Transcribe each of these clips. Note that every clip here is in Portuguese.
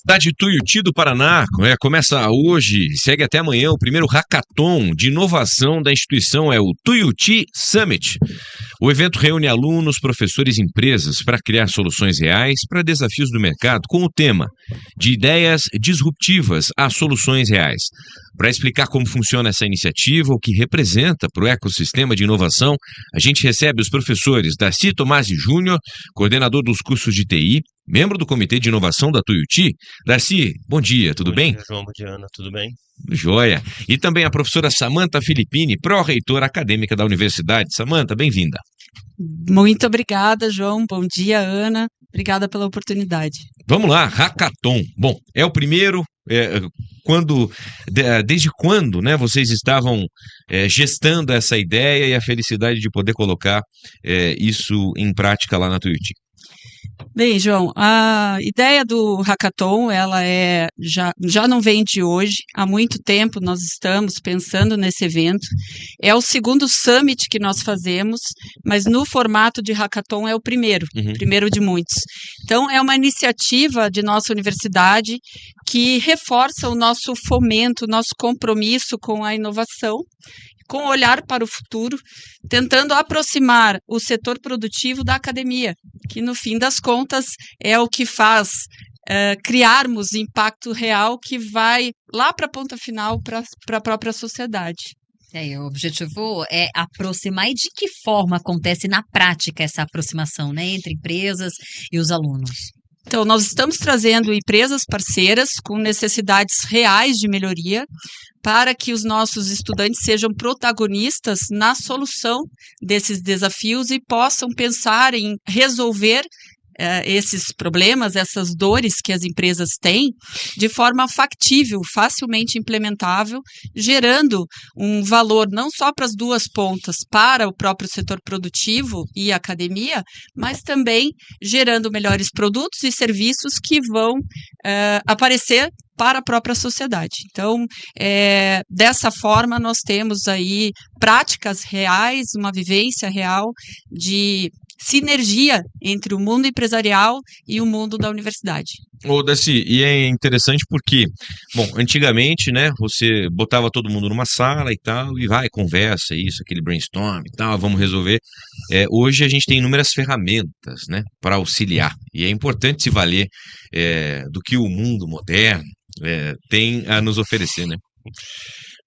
Cidade de Tuiuti do Paraná, começa hoje, segue até amanhã o primeiro hackathon de inovação da instituição, é o Tuiuti Summit. O evento reúne alunos, professores e empresas para criar soluções reais para desafios do mercado com o tema de ideias disruptivas a soluções reais. Para explicar como funciona essa iniciativa, o que representa para o ecossistema de inovação, a gente recebe os professores Darcy Tomasi Júnior, coordenador dos cursos de TI, membro do Comitê de Inovação da Tuiuti. Darcy, bom dia, tudo bem? Bom dia, João, bom dia, Ana, tudo bem? Joia. E também a professora Samantha Filippini, pró-reitora acadêmica da universidade. Samantha, bem-vinda. Muito obrigada, João. Bom dia, Ana. Obrigada pela oportunidade. Vamos lá, hackathon. Bom, é o primeiro. Desde quando, né, vocês estavam gestando essa ideia e a felicidade de poder colocar isso em prática lá na Tuiuti? Bem, João, a ideia do hackathon, ela já não vem de hoje. Há muito tempo nós estamos pensando nesse evento. É o segundo summit que nós fazemos, mas no formato de hackathon é o primeiro de muitos. Então, é uma iniciativa de nossa universidade que reforça o nosso fomento, o nosso compromisso com a inovação, com olhar para o futuro, tentando aproximar o setor produtivo da academia, que no fim das contas é o que faz criarmos impacto real que vai lá para a ponta final, para a própria sociedade. O objetivo é aproximar. E de que forma acontece na prática essa aproximação, né, entre empresas e os alunos? Então, nós estamos trazendo empresas parceiras com necessidades reais de melhoria para que os nossos estudantes sejam protagonistas na solução desses desafios e possam pensar em resolver esses problemas, essas dores que as empresas têm, de forma factível, facilmente implementável, gerando um valor não só para as duas pontas, para o próprio setor produtivo e a academia, mas também gerando melhores produtos e serviços que vão aparecer para a própria sociedade. Então, dessa forma, nós temos aí práticas reais, uma vivência real de sinergia entre o mundo empresarial e o mundo da universidade. Ô, Darcy, e é interessante porque, bom, antigamente, né, você botava todo mundo numa sala e tal, e vai, conversa, isso, aquele brainstorm e tal, vamos resolver. Hoje a gente tem inúmeras ferramentas, né, para auxiliar, e é importante se valer do que o mundo moderno tem a nos oferecer, né?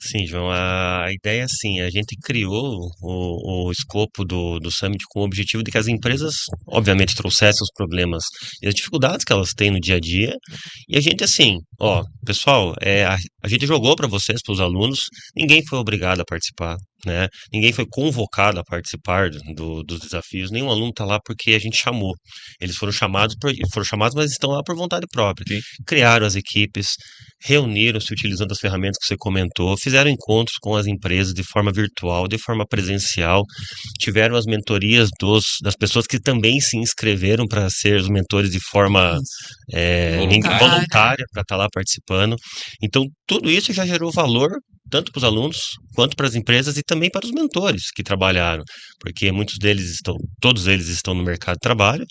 Sim, João, a ideia é assim, a gente criou o escopo do Summit com o objetivo de que as empresas, obviamente, trouxessem os problemas e as dificuldades que elas têm no dia a dia, e a gente assim, pessoal, a gente jogou para vocês, para os alunos, ninguém foi obrigado a participar, né? Ninguém foi convocado a participar dos desafios, nenhum aluno está lá porque a gente chamou. Eles foram chamados, mas estão lá por vontade própria. Sim. Criaram as equipes, reuniram-se utilizando as ferramentas que você comentou, fizeram encontros com as empresas de forma virtual, de forma presencial, tiveram as mentorias das pessoas que também se inscreveram para ser os mentores de forma voluntária para estar lá participando. Então, tudo isso já gerou valor tanto para os alunos quanto para as empresas e também para os mentores que trabalharam, porque todos eles estão no mercado de trabalho,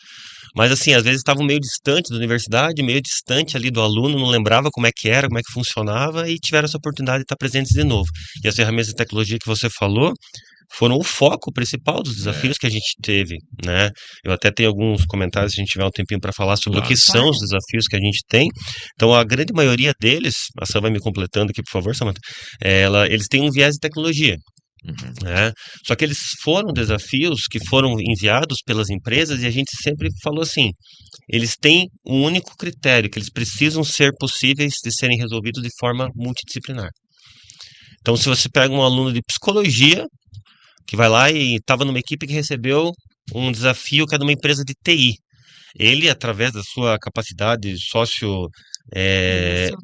mas assim, às vezes estavam meio distante da universidade, meio distante ali do aluno, não lembrava como é que era, como é que funcionava, e tiveram essa oportunidade de estar presentes de novo. E as ferramentas de tecnologia que você falou foram o foco principal dos desafios que a gente teve, né? Eu até tenho alguns comentários, se a gente tiver um tempinho para falar sobre o que são os desafios que a gente tem. Então, a grande maioria deles, a Sam vai me completando aqui, por favor, Samantha, eles têm um viés de tecnologia. Né? Só que eles foram desafios que foram enviados pelas empresas e a gente sempre falou assim, eles têm um único critério, que eles precisam ser possíveis de serem resolvidos de forma multidisciplinar. Então, se você pega um aluno de psicologia, que vai lá e estava numa equipe que recebeu um desafio que é de uma empresa de TI. Ele, através da sua capacidade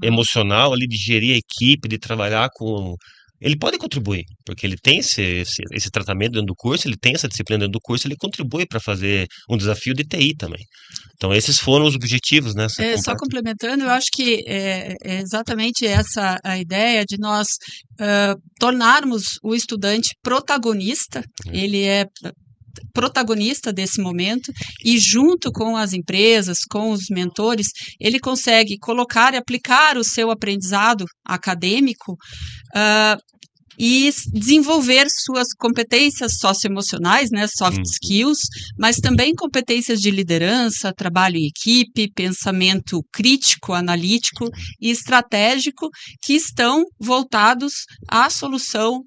emocional ali de gerir a equipe, de trabalhar com... Ele pode contribuir, porque ele tem esse tratamento dentro do curso, ele tem essa disciplina dentro do curso, ele contribui para fazer um desafio de TI também. Então, esses foram os objetivos, né? Só complementando, eu acho que é exatamente essa a ideia de nós tornarmos o estudante protagonista. Ele é protagonista desse momento e junto com as empresas, com os mentores, ele consegue colocar e aplicar o seu aprendizado acadêmico e desenvolver suas competências socioemocionais, né, soft skills, mas também competências de liderança, trabalho em equipe, pensamento crítico, analítico e estratégico que estão voltados à solução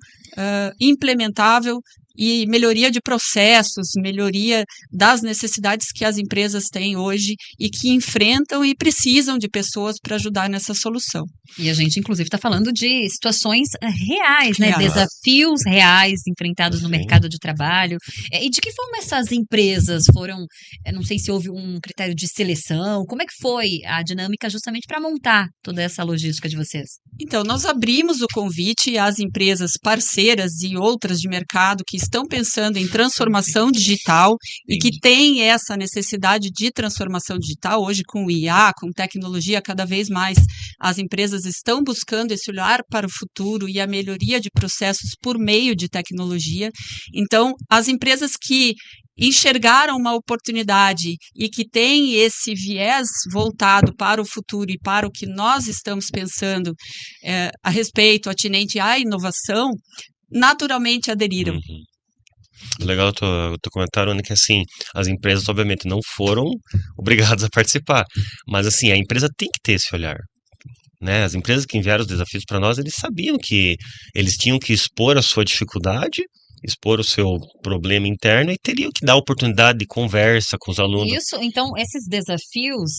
implementável e melhoria de processos, melhoria das necessidades que as empresas têm hoje e que enfrentam e precisam de pessoas para ajudar nessa solução. E a gente, inclusive, está falando de situações reais, né? Desafios reais enfrentados no mercado de trabalho. E de que forma essas empresas foram, não sei se houve um critério de seleção, como é que foi a dinâmica justamente para montar toda essa logística de vocês? Então, nós abrimos o convite às empresas parceiras e outras de mercado que estão pensando em transformação digital e que têm essa necessidade de transformação digital. Hoje, com o IA, com tecnologia, cada vez mais as empresas estão buscando esse olhar para o futuro e a melhoria de processos por meio de tecnologia. Então, as empresas que enxergaram uma oportunidade e que têm esse viés voltado para o futuro e para o que nós estamos pensando a respeito, atinente à inovação, naturalmente aderiram. Legal o teu comentário, Ana, que assim, as empresas obviamente não foram obrigadas a participar, mas assim, a empresa tem que ter esse olhar, né? As empresas que enviaram os desafios para nós, eles sabiam que eles tinham que expor a sua dificuldade, expor o seu problema interno e teriam que dar oportunidade de conversa com os alunos. Isso, então, esses desafios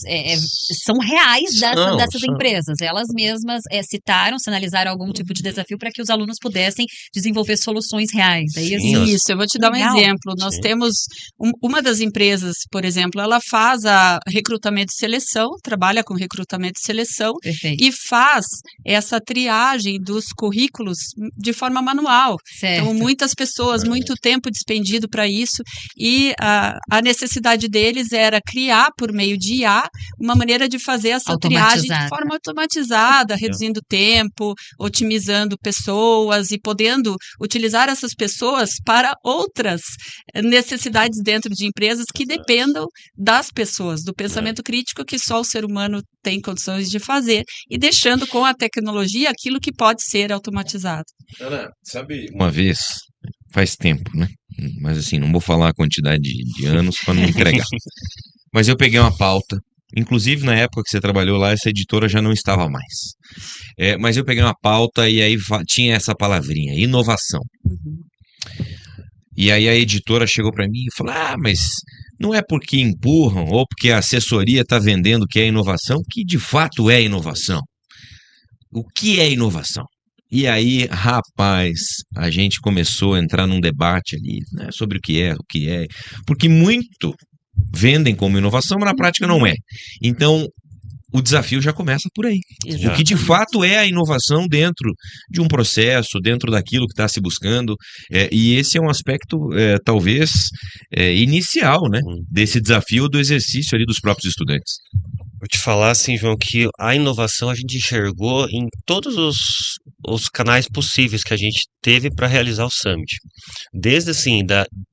são reais dessas empresas. Elas mesmas citaram, sinalizaram algum tipo de desafio para que os alunos pudessem desenvolver soluções reais. É isso? Isso, eu vou te dar um exemplo. Nós temos uma das empresas, por exemplo, ela faz recrutamento e seleção, trabalha com recrutamento e seleção. Perfeito. E faz essa triagem dos currículos de forma manual. Certo. Então, muitas pessoas, muito tempo despendido para isso, e a necessidade deles era criar, por meio de IA, uma maneira de fazer essa triagem de forma automatizada, reduzindo tempo, otimizando pessoas e podendo utilizar essas pessoas para outras necessidades dentro de empresas que dependam das pessoas, do pensamento crítico que só o ser humano tem condições de fazer, e deixando com a tecnologia aquilo que pode ser automatizado. Ana, sabe, uma vez, faz tempo, né? Mas assim, não vou falar a quantidade de anos para não entregar. Mas eu peguei uma pauta, inclusive na época que você trabalhou lá, essa editora já não estava mais. Mas eu peguei uma pauta e aí tinha essa palavrinha, inovação. E aí a editora chegou para mim e falou, mas não é porque empurram ou porque a assessoria está vendendo que é inovação, que de fato é inovação. O que é inovação? E aí, rapaz, a gente começou a entrar num debate ali, né, sobre o que é, porque muito vendem como inovação, mas na prática não é. Então, o desafio já começa por aí. Exatamente. O que de fato é a inovação dentro de um processo, dentro daquilo que está se buscando, e esse é um aspecto, talvez, inicial, né, desse desafio do exercício ali dos próprios estudantes. Vou te falar assim, João, que a inovação a gente enxergou em todos os canais possíveis que a gente teve para realizar o Summit. Desde assim,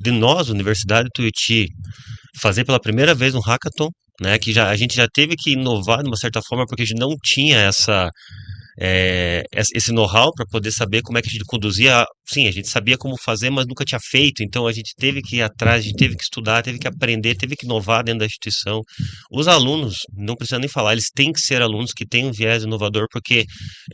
de nós, Universidade Tuiuti, fazer pela primeira vez um hackathon, né, que a gente já teve que inovar de uma certa forma, porque a gente não tinha esse know-how para poder saber como é que a gente conduzia. Sim, a gente sabia como fazer, mas nunca tinha feito, então a gente teve que ir atrás, a gente teve que estudar, teve que aprender, teve que inovar dentro da instituição. Os alunos, não precisa nem falar, eles têm que ser alunos que têm um viés inovador, porque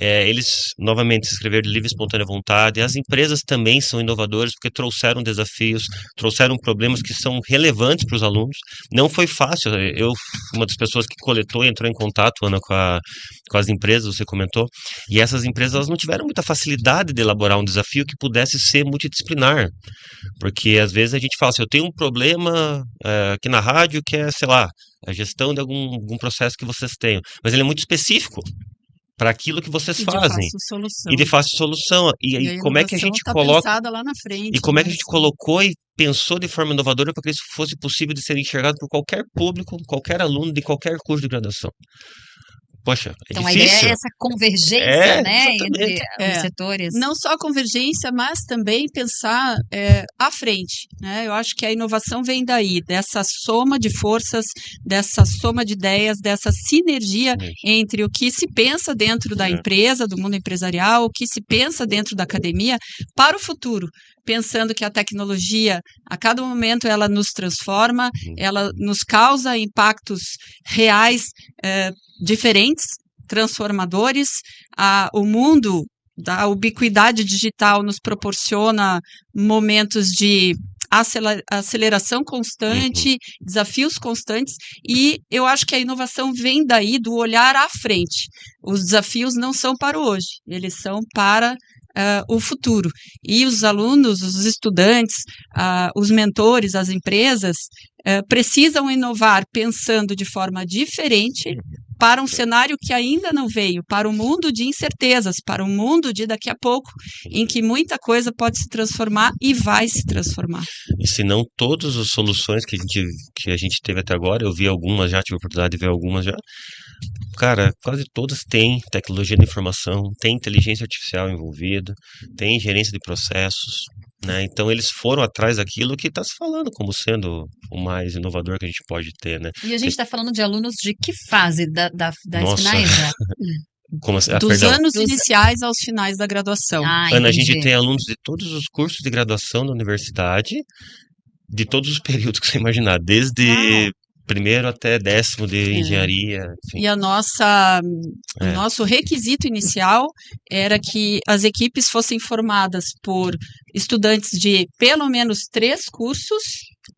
eles, novamente, se inscreveram de livre e espontânea vontade. As empresas também são inovadoras, porque trouxeram desafios, trouxeram problemas que são relevantes para os alunos. Não foi fácil, eu fui uma das pessoas que coletou e entrou em contato, Ana, com as empresas, você comentou, e essas empresas elas não tiveram muita facilidade de elaborar um desafio que pudesse ser multidisciplinar, porque às vezes a gente fala assim, eu tenho um problema aqui na rádio que é, sei lá, a gestão de algum processo que vocês tenham, mas ele é muito específico para aquilo que vocês fazem e de fácil solução, e como é que a gente coloca lá na frente, e como é que a gente colocou e pensou de forma inovadora para que isso fosse possível de ser enxergado por qualquer público, qualquer aluno de qualquer curso de graduação. poxa, é Então, a difícil. ideia é essa convergência, né, exatamente. entre os setores. Não só a convergência, mas também pensar à frente, né? Eu acho que a inovação vem daí, dessa soma de forças, dessa soma de ideias, dessa sinergia entre o que se pensa dentro da empresa, do mundo empresarial, o que se pensa dentro da academia, para o futuro. Pensando que a tecnologia, a cada momento, ela nos transforma, ela nos causa impactos reais diferentes, transformadores. O mundo da ubiquidade digital nos proporciona momentos de aceleração constante, desafios constantes, e eu acho que a inovação vem daí do olhar à frente. Os desafios não são para hoje, eles são para o futuro. E os alunos, os estudantes, os mentores, as empresas precisam inovar pensando de forma diferente para um cenário que ainda não veio, para um mundo de incertezas, para um mundo de daqui a pouco, em que muita coisa pode se transformar e vai se transformar. E se não todas as soluções que a gente teve até agora, eu vi algumas já, tive a oportunidade de ver algumas já, cara, quase todas têm tecnologia da informação, tem inteligência artificial envolvida, tem gerência de processos, né? Então eles foram atrás daquilo que está se falando como sendo o mais inovador que a gente pode ter, né? E a gente está falando de alunos de que fase das Nossa. finais já? Como assim? Dos Perdão. anos iniciais aos finais da graduação. Ana, a gente entendi. tem alunos de todos os cursos de graduação da universidade, de todos os períodos que você imaginar, desde primeiro até 10º de engenharia, enfim. E o nosso requisito inicial era que as equipes fossem formadas por estudantes de pelo menos 3 cursos,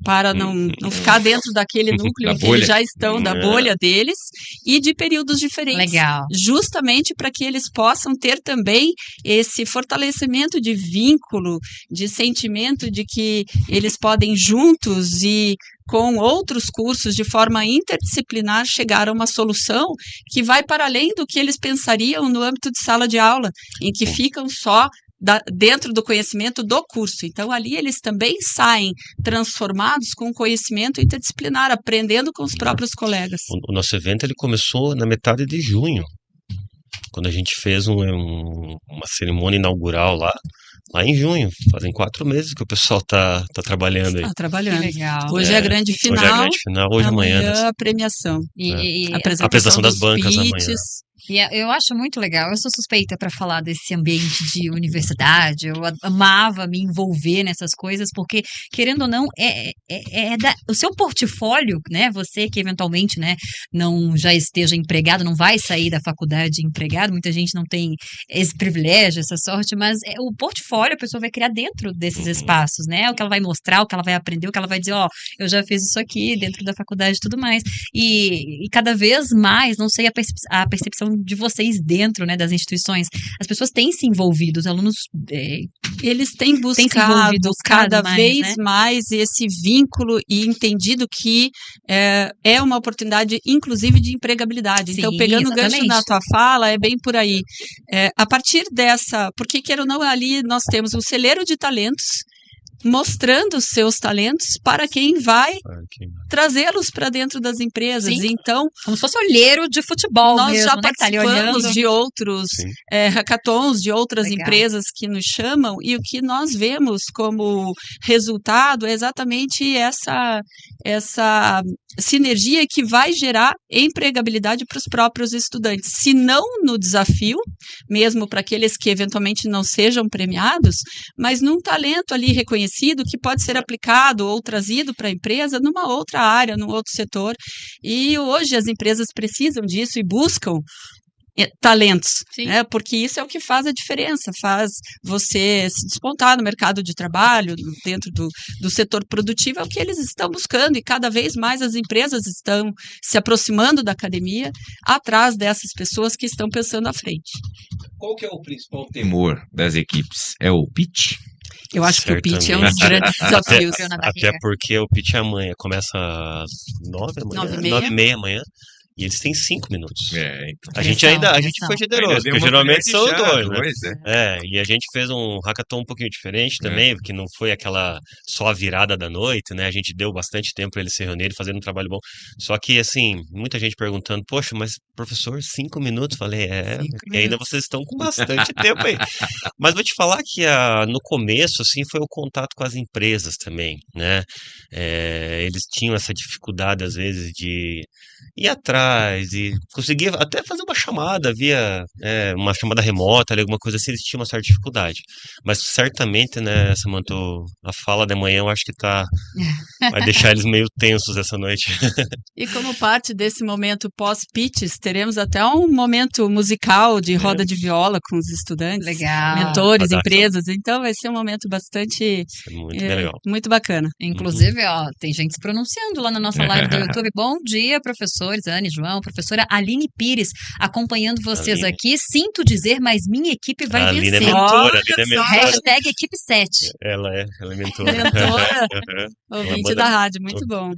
para não ficar dentro daquele núcleo em que eles já estão, da bolha deles, e de períodos diferentes. Legal. Justamente para que eles possam ter também esse fortalecimento de vínculo, de sentimento de que eles podem juntos e com outros cursos de forma interdisciplinar chegar a uma solução que vai para além do que eles pensariam no âmbito de sala de aula, em que ficam só dentro do conhecimento do curso. Então, ali eles também saem transformados com conhecimento interdisciplinar, aprendendo com os próprios colegas. O nosso evento ele começou na metade de junho, quando a gente fez uma cerimônia inaugural lá em junho. Fazem 4 meses que o pessoal tá trabalhando aí. Está trabalhando. Que legal. Hoje é a grande final. Hoje é a grande final, hoje amanhã. A premiação. E A apresentação das dos bancas amanhã. pitches. E eu acho muito legal, eu sou suspeita para falar desse ambiente de universidade, eu amava me envolver nessas coisas, porque, querendo ou não, o seu portfólio, né, você que eventualmente, né, não já esteja empregado, não vai sair da faculdade empregado, muita gente não tem esse privilégio, essa sorte, mas o portfólio a pessoa vai criar dentro desses espaços, né, o que ela vai mostrar, o que ela vai aprender, o que ela vai dizer, ó, eu já fiz isso aqui dentro da faculdade e tudo mais, e cada vez mais, não sei a percepção de vocês dentro, né, das instituições, as pessoas têm se envolvido, os alunos eles têm buscado cada mais, vez né? mais esse vínculo e entendido que é uma oportunidade, inclusive, de empregabilidade. Sim, então, pegando o gancho exatamente. na tua fala, é bem por aí. A partir dessa, porque queira ou não, ali nós temos um celeiro de talentos, mostrando os seus talentos para quem vai trazê-los para dentro das empresas. Sim. Então, Como se fosse olheiro de futebol nós mesmo, já né, que tá ali participamos olhando. de outros hackathons, de outras Legal. empresas que nos chamam, e o que nós vemos como resultado é exatamente essa sinergia que vai gerar empregabilidade para os próprios estudantes. Se não no desafio, mesmo para aqueles que eventualmente não sejam premiados, mas num talento ali reconhecido que pode ser aplicado ou trazido para a empresa numa outra área, num outro setor. E hoje as empresas precisam disso e buscam talentos, né? Porque isso é o que faz a diferença, faz você se despontar no mercado de trabalho, dentro do setor produtivo, é o que eles estão buscando, e cada vez mais as empresas estão se aproximando da academia atrás dessas pessoas que estão pensando à frente. Qual que é o principal temor das equipes? É o pitch? Eu acho que o pitch é um dos grandes desafios. Até porque o pitch amanhã começa às 9h amanhã. 9h30 amanhã. E eles têm 5 minutos. Então. A gente foi generoso, porque geralmente são 2, né? E a gente fez um hackathon um pouquinho diferente também, porque não foi aquela só a virada da noite, né? A gente deu bastante tempo para eles se reunirem, fazendo um trabalho bom. Só que, assim, muita gente perguntando, poxa, mas professor, 5 minutos? Falei, e ainda vocês estão com bastante tempo aí. Mas vou te falar que no começo, assim, foi o contato com as empresas também, né? Eles tinham essa dificuldade, às vezes, de ir atrás e conseguir até fazer uma chamada via uma chamada remota, alguma coisa assim, eles tinham uma certa dificuldade. Mas certamente, né, Samantha, a fala da manhã eu acho que vai deixar eles meio tensos essa noite. E como parte desse momento pós-pitches, teremos até um momento musical de roda de viola com os estudantes, mentores, empresas. Então vai ser um momento bastante muito legal. Muito bacana. Inclusive, tem gente se pronunciando lá na nossa live do YouTube. Bom dia, professores, Anne, João, professora Aline Pires, acompanhando vocês aqui. Sinto dizer, mas minha equipe vai vencer. Aline é mentora, Aline é mentora. Hashtag equipe 7. Ela é mentora. Ouvinte da rádio, muito bom.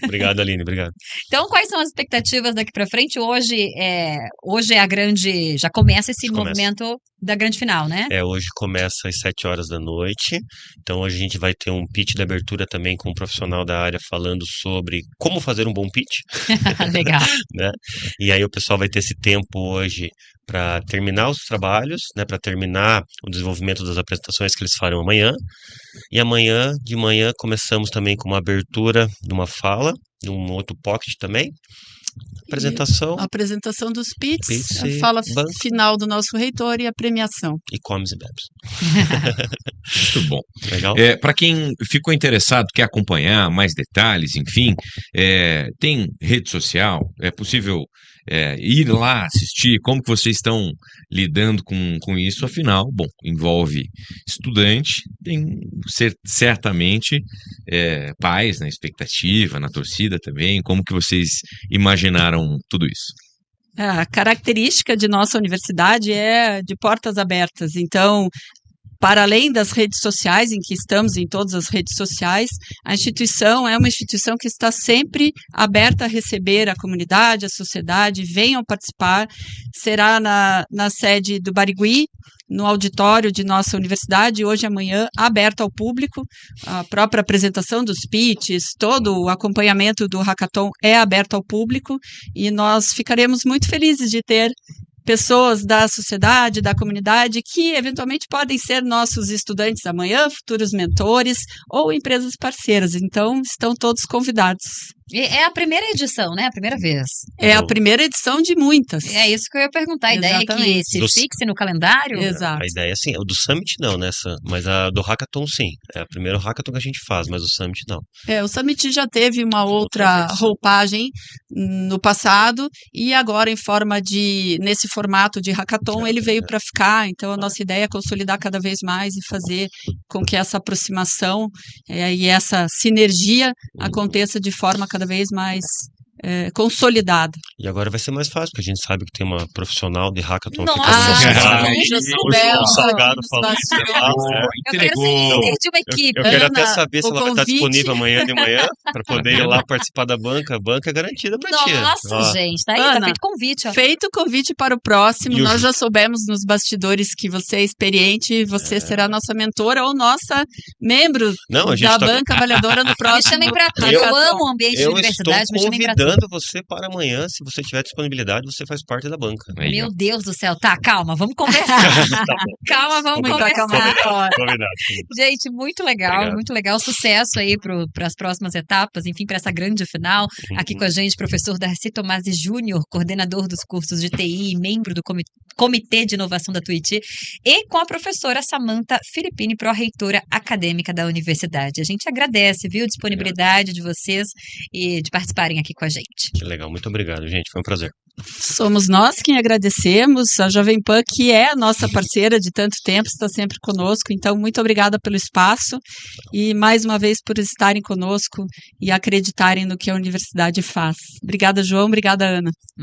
Obrigado, Aline, obrigado. Então, quais são as expectativas daqui para frente? Hoje é a grande, já começa esse movimento da grande final, né? Hoje começa às 7 horas da noite, então hoje a gente vai ter um pitch de abertura também com um profissional da área falando sobre como fazer um bom pitch. Legal. Né? E aí o pessoal vai ter esse tempo hoje para terminar os trabalhos, né, para terminar o desenvolvimento das apresentações que eles farão amanhã. E amanhã, de manhã, começamos também com uma abertura de uma fala, um outro pocket também. A apresentação dos PITs, a fala final do nosso reitor e a premiação. E comes e bebes. Muito bom. Legal. Para quem ficou interessado, quer acompanhar mais detalhes, enfim, tem rede social, é possível ir lá assistir, como que vocês estão lidando com isso, afinal, envolve estudante, tem certamente pais na expectativa, na torcida também, como que vocês imaginaram tudo isso? A característica de nossa universidade é de portas abertas, então, para além das redes sociais, em que estamos em todas as redes sociais, a instituição é uma instituição que está sempre aberta a receber a comunidade, a sociedade, venham participar. Será na sede do Barigui, no auditório de nossa universidade, hoje e amanhã, aberto ao público. A própria apresentação dos pitches, todo o acompanhamento do hackathon é aberto ao público e nós ficaremos muito felizes de ter pessoas da sociedade, da comunidade, que eventualmente podem ser nossos estudantes amanhã, futuros mentores ou empresas parceiras. Então, estão todos convidados. E é a primeira edição, né? A primeira vez. É a primeira edição de muitas. É isso que eu ia perguntar. A ideia é que se fixe no calendário? Exato. A ideia é sim. O do Summit não, né? Mas a do Hackathon sim. É o primeiro Hackathon que a gente faz, mas o Summit não. O Summit já teve uma outra roupagem no passado e agora nesse formato de Hackathon, ele veio para ficar. Então, a nossa ideia é consolidar cada vez mais e fazer com que essa aproximação e essa sinergia aconteça de forma cada vez mais consolidada. E agora vai ser mais fácil, porque a gente sabe que tem uma profissional de hackathon aqui. Já soubemos. Eu quero ser de uma equipe. Eu quero até saber se ela vai estar disponível amanhã de manhã para poder ir lá participar da banca. A banca é garantida para ti. Nossa, gente, tá aí, Ana, tá feito convite. Feito o convite para o próximo. Nós já soubemos nos bastidores que você é experiente, você será nossa mentora ou nossa membro da banca avaliadora no próximo. Me chamem para tudo. Eu amo o ambiente de universidade, me chamem para tudo. Você para amanhã, se você tiver disponibilidade, você faz parte da banca. Meu Deus do céu, calma, vamos conversar. Calma, vamos conversar. Gente, muito legal, obrigado. Muito legal. Sucesso aí para as próximas etapas, enfim, para essa grande final. Aqui com a gente, professor Darcy Tomasi Júnior, coordenador dos cursos de TI e membro do Comitê de Inovação da Tuiuti, e com a professora Samantha Filippini, pró-reitora acadêmica da universidade. A gente agradece, viu, a disponibilidade de vocês e de participarem aqui com a gente. Que legal, muito obrigado, gente, foi um prazer. Somos nós quem agradecemos, a Jovem Pan, que é a nossa parceira de tanto tempo, está sempre conosco, então muito obrigada pelo espaço e mais uma vez por estarem conosco e acreditarem no que a universidade faz. Obrigada, João, obrigada, Ana.